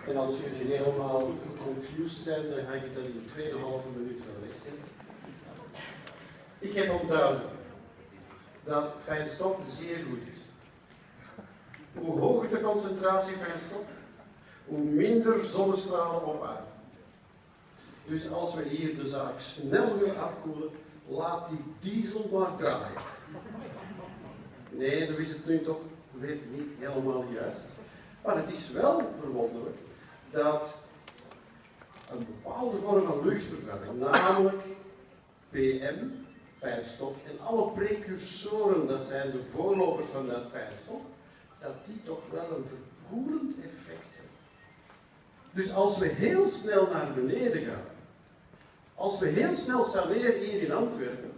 En als jullie helemaal confused zijn, dan ga ik dat in 2,5 minuut wel wegzetten. Ik heb onthouden dat fijnstof zeer goed is. Hoe hoger de concentratie fijnstof, hoe minder zonnestralen op aarde. Dus als we hier de zaak snel willen afkoelen, laat die diesel maar draaien. Nee, zo is het nu toch weer niet helemaal juist. Maar het is wel verwonderlijk dat een bepaalde vorm van luchtvervuiling, namelijk PM, fijnstof, en alle precursoren, dat zijn de voorlopers van dat fijnstof, dat die toch wel een verkoelend effect hebben. Dus als we heel snel naar beneden gaan, als we heel snel saneren hier in Antwerpen,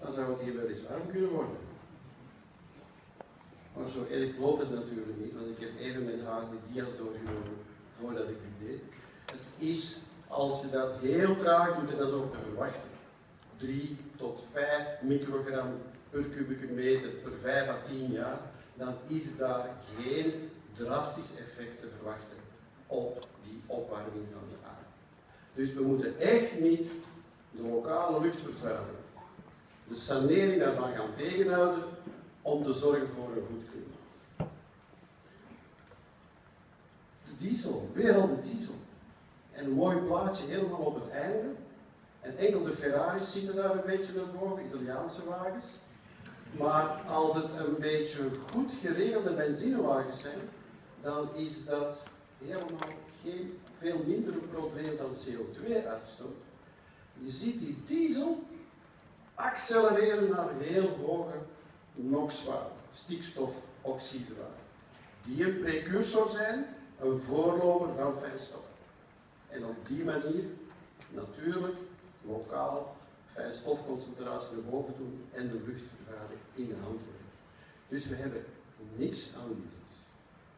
dan zou het hier wel eens warm kunnen worden. Maar zo erg loopt het natuurlijk niet, want ik heb even met haar de dia's doorgenomen voordat ik dit deed. Het is, als je dat heel traag doet, en dat is ook te verwachten, 3 tot 5 microgram per kubieke meter per 5 à 10 jaar, dan is daar geen drastisch effect te verwachten op die opwarming van de aarde. Dus we moeten echt niet de lokale luchtvervuiling, de sanering daarvan gaan tegenhouden om te zorgen voor een goed klimaat. De diesel, weer al de diesel. En een mooi plaatje helemaal op het einde. En enkel de Ferraris zitten daar een beetje naar boven, Italiaanse wagens. Maar als het een beetje goed geregelde benzinewagens zijn, dan is dat helemaal geen veel minder probleem dan CO2-uitstoot. Je ziet die diesel accelereren naar heel hoge NOx-waarden, stikstofoxidewaarden, die een precursor zijn, een voorloper van fijnstof. En op die manier natuurlijk lokaal fijnstofconcentratie naar boven doen en de luchtvervuiling in de hand nemen. Dus we hebben niks aan diesels.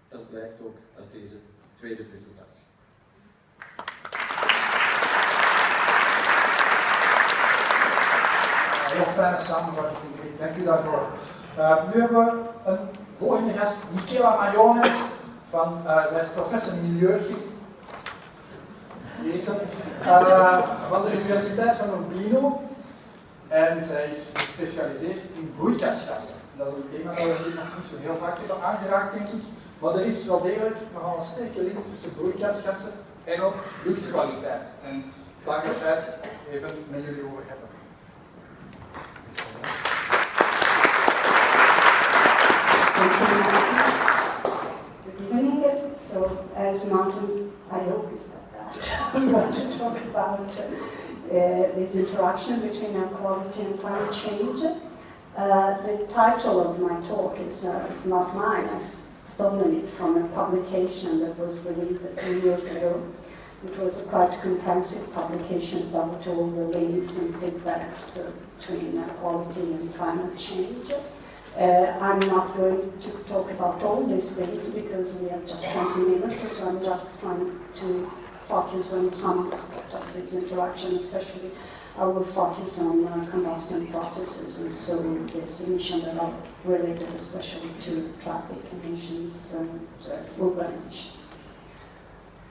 Dat blijkt ook uit deze tweede presentatie. Heel fijne samenvatting, dank u daarvoor. Nu hebben we een volgende gast, Michela Maione, zij is professor milieu van de Universiteit van Urbino. En zij is gespecialiseerd in broeikasgassen. Dat is een thema dat we hier nog niet zo heel vaak hebben aangeraakt, denk ik. Maar er is wel degelijk nogal een sterke link tussen broeikasgassen en ook luchtkwaliteit. En daar ga ik het even met jullie over hebben. Good evening. So, as mountains, I hope you said that. We want to talk about this interaction between air quality and climate change. The title of my talk is not mine. I stolen it from a publication that was released a few years ago. It was a quite comprehensive publication about all the links and feedbacks between air quality and climate change. I'm not going to talk about all these things because we have just 20 minutes, so I'm just trying to focus on some aspect of this interaction, especially I will focus on combustion processes and so this emission that are related especially to traffic emissions and urban emissions.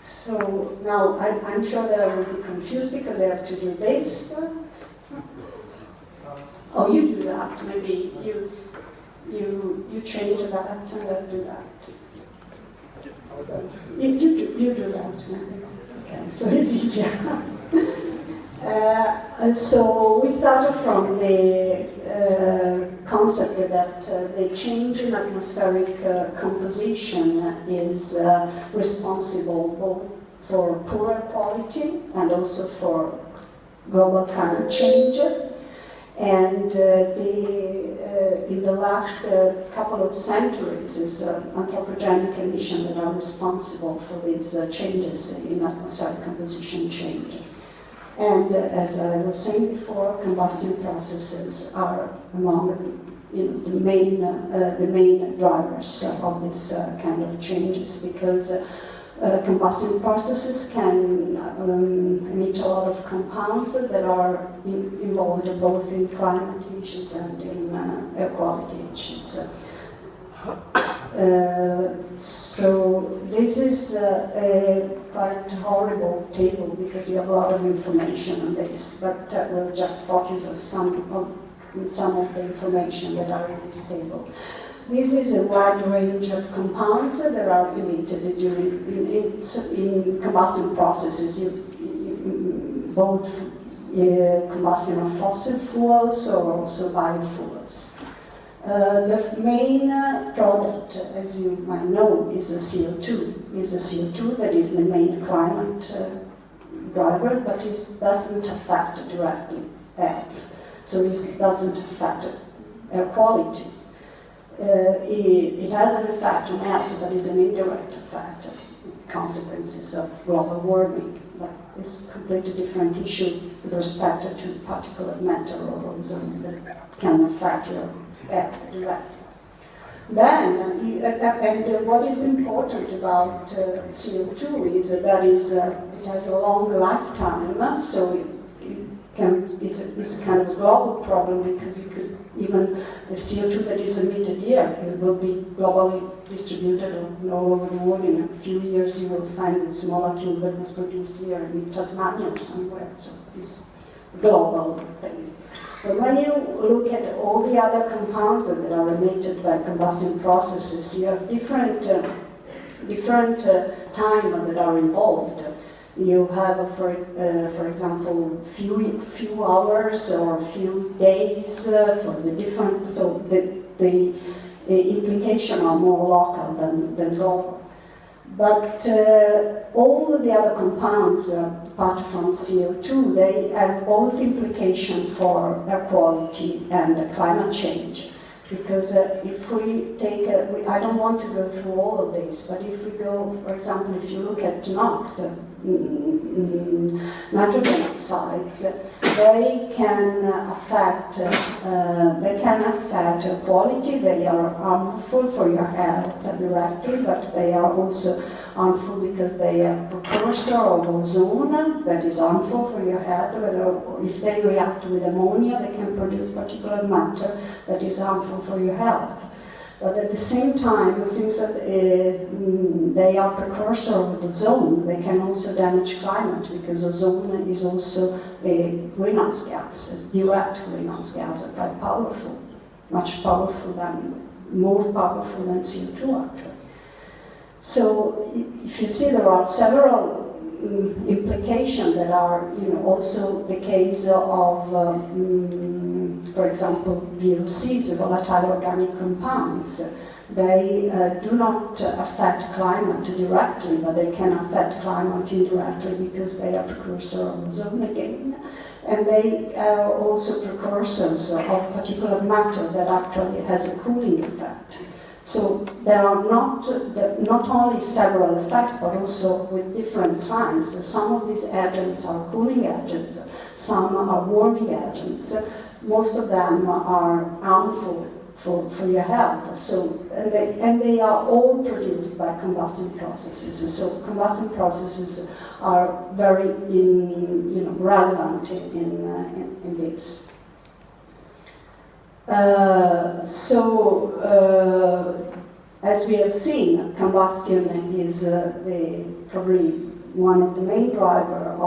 So now I'm sure that I will be confused because I have to do this. Oh, you do that, maybe you change that and I do that. So you do that maybe. Okay, so it's easier. So we started from the concept that the change in atmospheric composition is responsible both for poor air quality and also for global climate change. And in the last couple of centuries, it's anthropogenic emissions that are responsible for these changes in atmospheric composition change. And as I was saying before, combustion processes are among the main drivers of this kind of changes because combustion processes can emit a lot of compounds that are involved both in climate issues and in air quality issues. So this is a quite horrible table because you have a lot of information on this, but we'll just focus on some of the information that are in this table. This is a wide range of compounds that are emitted during in combustion processes, both combustion of fossil fuels or also biofuels. The main product, as you might know, is a CO2. Is a CO2 that is the main climate driver, but it doesn't affect directly air. So it doesn't affect air quality. It has an effect on health, but it's an indirect effect, consequences of global warming. But it's a completely different issue with respect to particulate matter or ozone that can affect your health directly. Then, and what is important about CO2 is that it has a long lifetime, so it's a kind of a global problem because even the CO2 that is emitted here, it will be globally distributed all over the world. In a few years you will find this molecule that was produced here in Tasmania or somewhere, so it's a global thing. But when you look at all the other compounds that are emitted by combustion processes, you have different time that are involved. You have, for example, few hours or few days for the different. So the implications are more local than global. But all the other compounds, apart from CO2, they have both implications for air quality and climate change. Because if we take, I don't want to go through all of this, but if we go, for example, if you look at NOx, nitrogen oxides, they can affect air quality. They are harmful for your health directly, but they are also harmful because they are precursor of ozone that is harmful for your health. If they react with ammonia, they can produce particulate matter that is harmful for your health. But at the same time, since they are precursor of ozone, they can also damage climate because ozone is also a greenhouse gas, a direct greenhouse gas, quite powerful, much more powerful than CO2 actually. So if you see, there are several implications that are, also the case of, for example, VOCs, volatile organic compounds. They do not affect climate directly, but they can affect climate indirectly because they are precursors of ozone again. And they are also precursors of particulate matter that actually has a cooling effect. So there are not only several effects, but also with different signs. So some of these agents are cooling agents, some are warming agents. Most of them are harmful for your health. So and they are all produced by combustion processes. So combustion processes are very relevant in this. As we have seen, combustion is probably one of the main drivers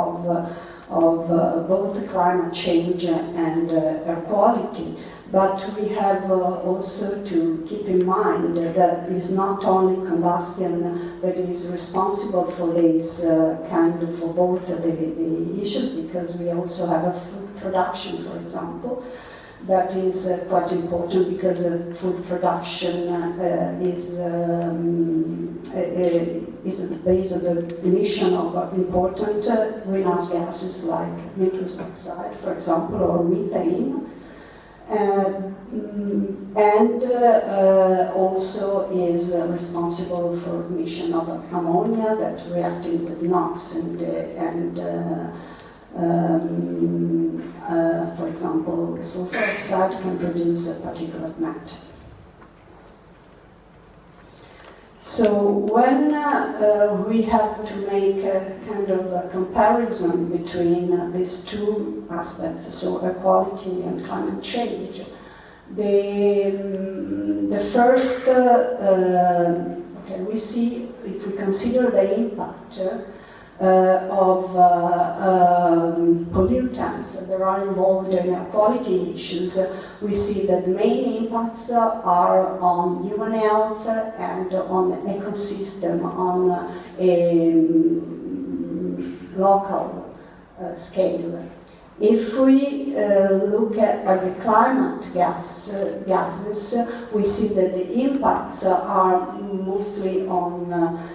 of both climate change and air quality. But we have also to keep in mind that it's not only combustion that is responsible for this for both the issues, because we also have a food production, for example. That is quite important because food production is the base of the emission of important greenhouse gases like nitrous oxide, for example, or methane, and also is responsible for emission of ammonia that reacting with NOx for example, sulfur oxide can produce a particulate matter. So when we have to make a kind of a comparison between these two aspects, so air quality and climate change, the The first, okay, we see, if we consider the impact of pollutants that are involved in air quality issues, we see that the main impacts are on human health and on the ecosystem on a local scale. If we look at the climate gases, we see that the impacts are mostly on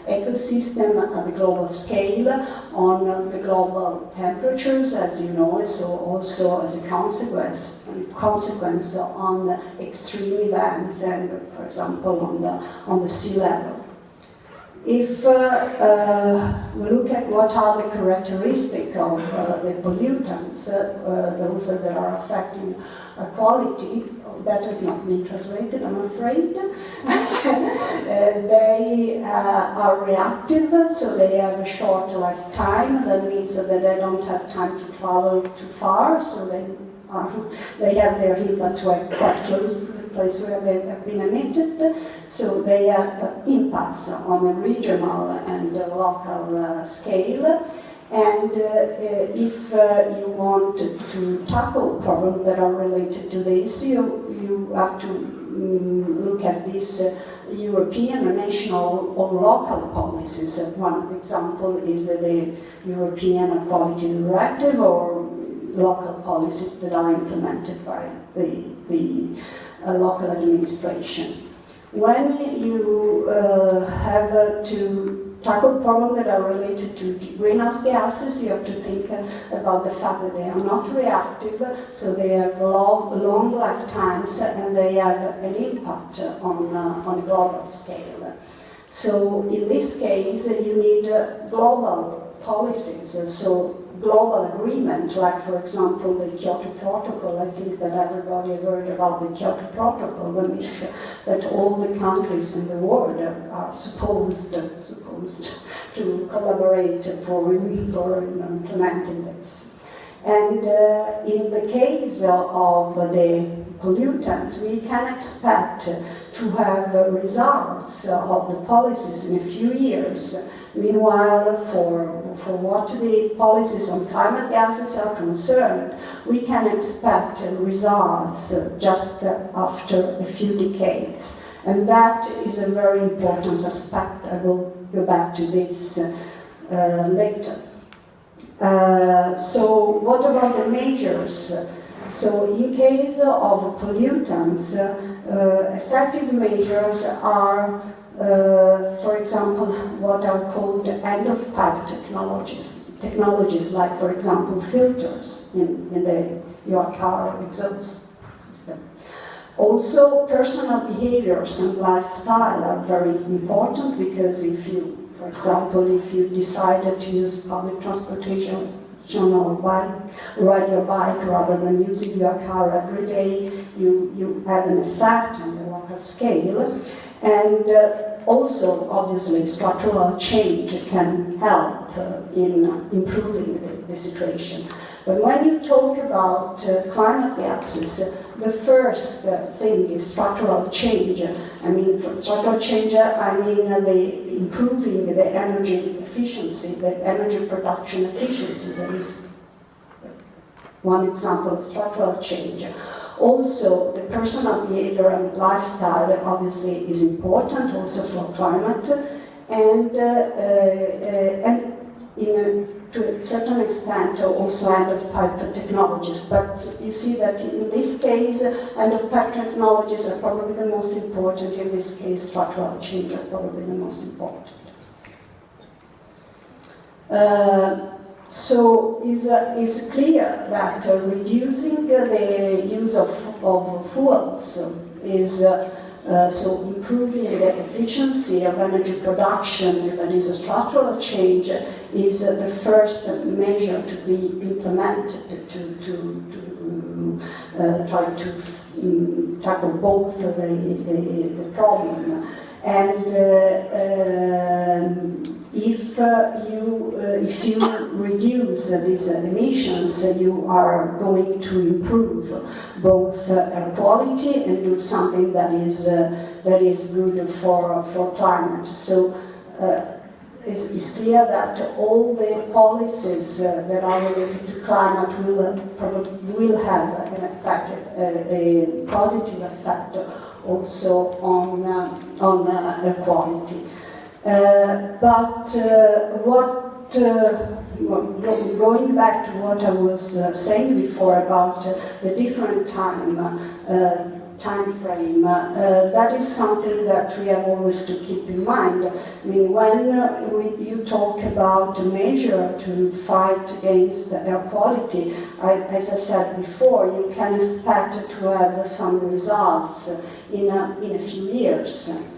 ecosystem at the global scale, on the global temperatures, as you know, so also as a consequence on the extreme events and, for example, on the sea level. If we look at what are the characteristics of the pollutants, those that are affecting air quality, that has not been translated, I'm afraid. They are reactive, so they have a short lifetime. That means that they don't have time to travel too far, so they have their impacts quite close to the place where they have been emitted. So they have impacts on a regional and local scale. And if you want to tackle problems that are related to this, you have to look at these European or national or local policies. One example is the European Air Quality Directive, or local policies that are implemented by the local administration. When you have to tackle problems that are related to greenhouse gases, you have to think about the fact that they are not reactive, so they have long lifetimes and they have an impact on a global scale. So in this case, you need global policies, so global agreement, like for example the Kyoto Protocol. I think that everybody heard about the Kyoto Protocol. That means that all the countries in the world are supposed to collaborate for implementing this. And in the case of the pollutants, we can expect to have results of the policies in a few years. Meanwhile, for what the policies on climate gases are concerned, we can expect results just after a few decades. And that is a very important aspect. I will go back to this later. So what about the measures? So in case of pollutants, effective measures are for example, what are called end-of-pipe technologies. Technologies like, for example, filters in your car exhaust system. Also, personal behaviors and lifestyle are very important, because if you, for example, if you decided to use public transportation or ride your bike rather than using your car every day, you have an effect on the local scale. And also, obviously, structural change can help in improving the situation. But when you talk about climate gases, the first thing is structural change. I mean, for structural change, I mean the improving the energy efficiency, the energy production efficiency. That is one example of structural change. Also, the personal behavior and lifestyle obviously is important also for climate, and to a certain extent also end-of-pipe technologies. But you see that in this case, end-of-pipe technologies are probably the most important. In this case, structural change are probably the most important. So it's clear that reducing the use of fuels is so improving the efficiency of energy production, that is a structural change, is the first measure to be implemented to try to tackle both the problem. And if you reduce these emissions, you are going to improve both air quality and do something that is good for climate. So it's clear that all the policies that are related to climate will have an effect, a positive effect also on air quality. Going back to what I was saying before about the different time frame, that is something that we have always to keep in mind. I mean, when you talk about a measure to fight against air quality, as I said before, you can expect to have some results in a few years.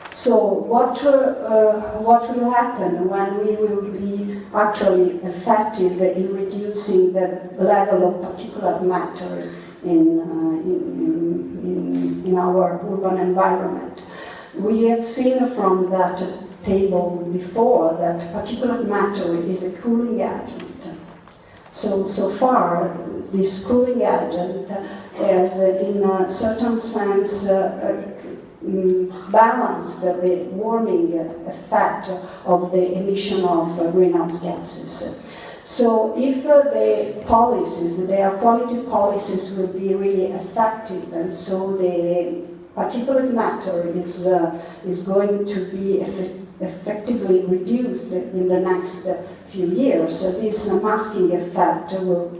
So what will happen when we will be actually effective in reducing the level of particulate matter in our urban environment? We have seen from that table before that particulate matter is a cooling agent. So far, this cooling agent has, in a certain sense, balanced the warming effect of the emission of greenhouse gases. So if the policies, the air quality policies will be really effective, and so the particulate matter is going to be effectively reduced in the next few years, so this masking effect will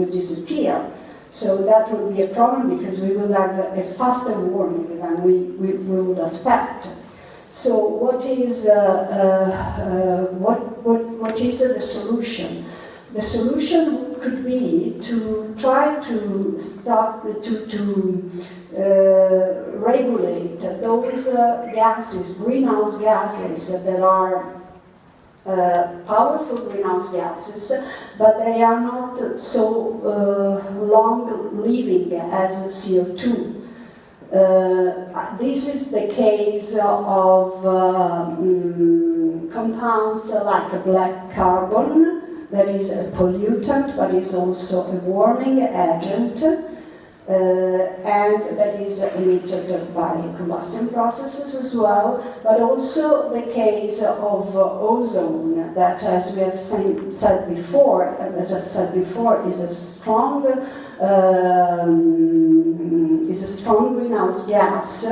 disappear. So that will be a problem because we will have a faster warming than we would expect. So what is the solution? The solution could be to try to stop to regulate those gases, greenhouse gases that are powerful greenhouse gases, but they are not so long-living as CO2. This is the case of compounds like black carbon, that is a pollutant, but is also a warming agent, and that is emitted by combustion processes as well, but also the case of ozone, that, as we have said before, is a strong greenhouse gas,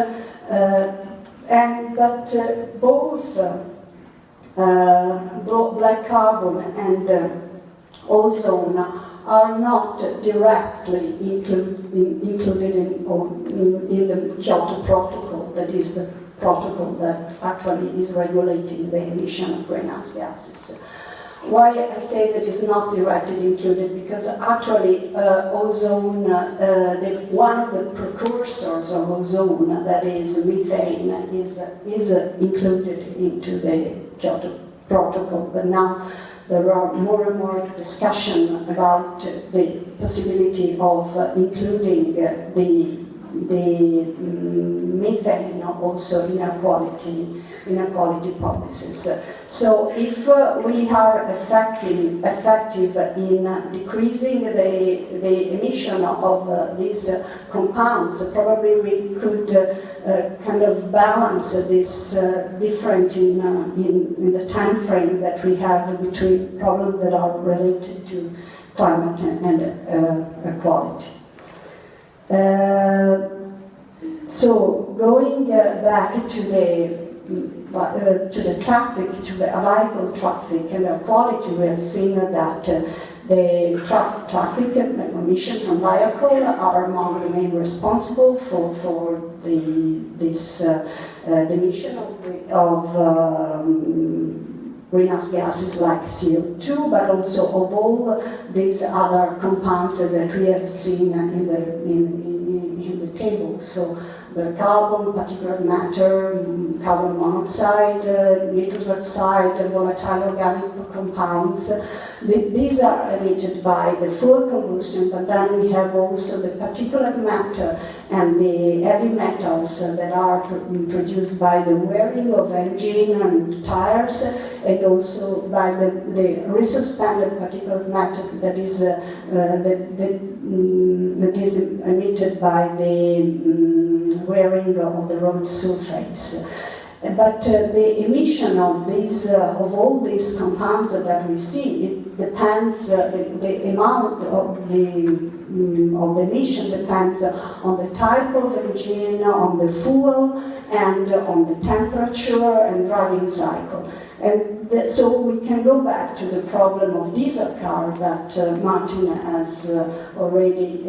but both black carbon and ozone are not directly included in the Kyoto Protocol, that is the protocol that actually is regulating the emission of greenhouse gases. Why I say that it's not directly included? Because actually ozone, one of the precursors of ozone, that is methane, is included into the Kyoto Protocol, but now there are more and more discussion about the possibility of including the methane also in air quality policies. So if we are effective in decreasing the emission of these compounds, probably we could kind of balance this difference in the time frame that we have between problems that are related to climate and air quality. So going back to the traffic, to the vehicle traffic and air quality, we have seen that the traffic emissions from vehicles are among the main responsible for the emission of greenhouse gases like CO2, but also of all these other compounds that we have seen in the table. So the carbon, particulate matter, carbon monoxide, nitrous oxide, volatile organic compounds. These are emitted by the fuel combustion, but then we have also the particulate matter and the heavy metals that are produced by the wearing of engine and tires, and also by the resuspended particulate matter that is that is emitted by the wearing of the road surface. But the emission of these, of all these compounds that we see, it depends. The amount of the emission depends on the type of engine, on the fuel, and on the temperature and driving cycle. And so we can go back to the problem of diesel car that Martin has already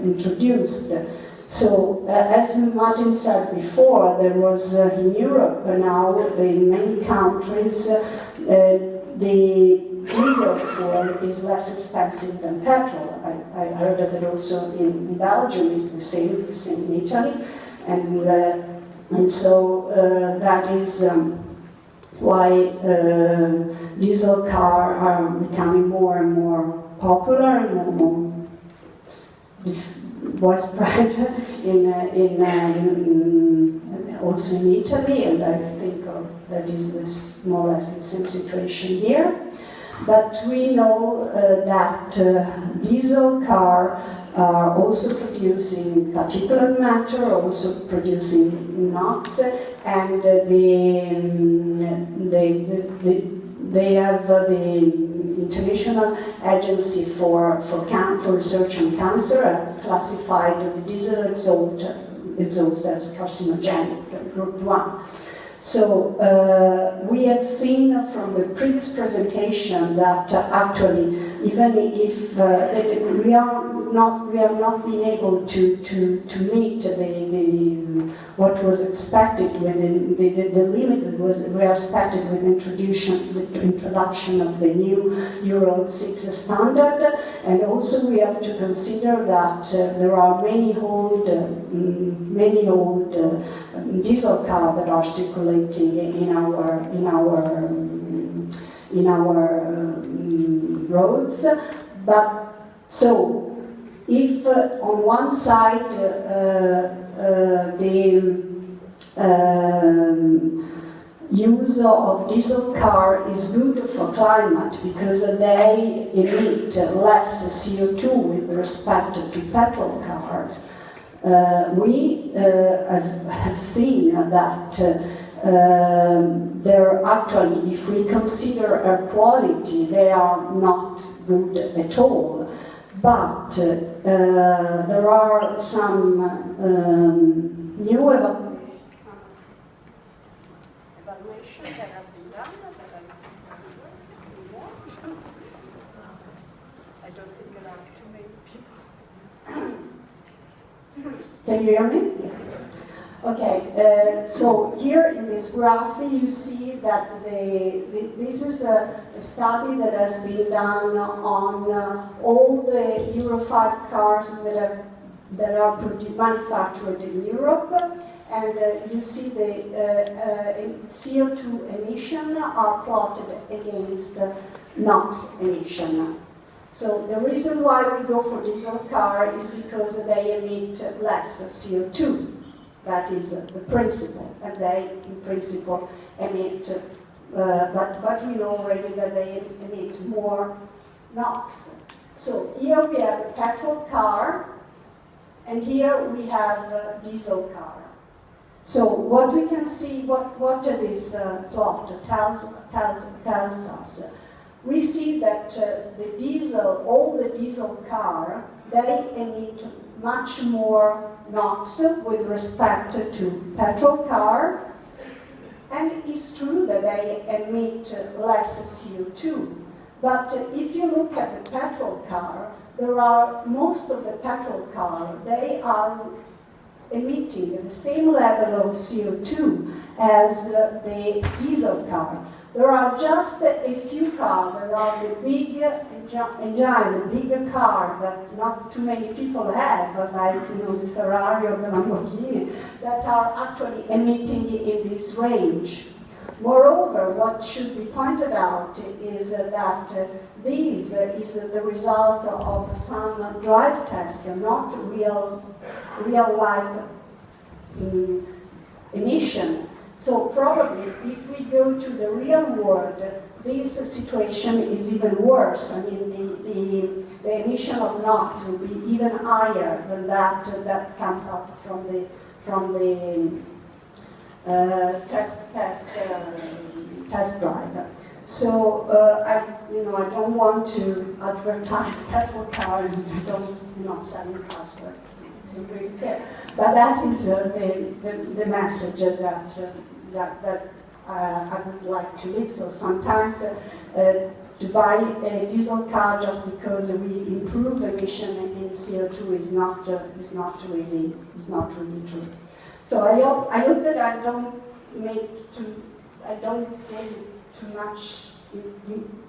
introduced. So, as Martin said before, there was in Europe now, in many countries, the diesel fuel is less expensive than petrol. I heard that also in Belgium is the same in Italy, and so that is why diesel cars are becoming more and more popular and more widespread also in Italy, and I think that is more or less the same situation here. But we know that diesel cars are also producing particulate matter, also producing NOx, and they have the International Agency for Research on Cancer has classified the diesel exhaust as carcinogenic, group 1. So we have seen from the previous presentation that actually, even if we have not been able to meet what was expected with the limit that we are expected with the introduction of the new Euro 6 standard, and also we have to consider that there are many old diesel cars that are circulating in our roads. But so, if on one side the use of diesel car is good for climate because they emit less CO2 with respect to petrol cars, we have seen that they're actually, if we consider air quality, they are not good at all. But there are some new evaluations that have been done. I don't think there are too many people. Can you hear me? Okay, so here in this graph you see that this is a study that has been done on all the Euro 5 cars that are manufactured in Europe, and you see the CO2 emission are plotted against NOx emission. So the reason why we go for diesel car is because they emit less CO2. That is the principle, and they, in principle, emit, but we know already that they emit more NOx. So here we have a petrol car, and here we have a diesel car. So what we can see, what this plot tells us, we see that all the diesel car, they emit much more NOx with respect to petrol car, and it's true that they emit less CO2. But if you look at the petrol car, most of the petrol car, they are emitting the same level of CO2 as the diesel car. There are just a few cars that are the big engine, the bigger car that not too many people have, like the Ferrari or the Lamborghini, that are actually emitting in this range. Moreover, what should be pointed out is that this is the result of some drive tests, not real life emission. So probably, if we go to the real world, this situation is even worse. I mean, the emission of NOx will be even higher than that that comes out from the test drive. So I don't want to advertise petrol car, and I'm not selling cars, so I don't really care. But that is the message that I would like to leave. So sometimes to buy a diesel car just because we improve emission in CO2 is not really true. So I hope that I don't make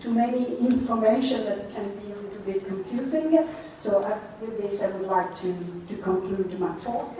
too many information that can be a little bit confusing. So with this I would like to conclude my talk.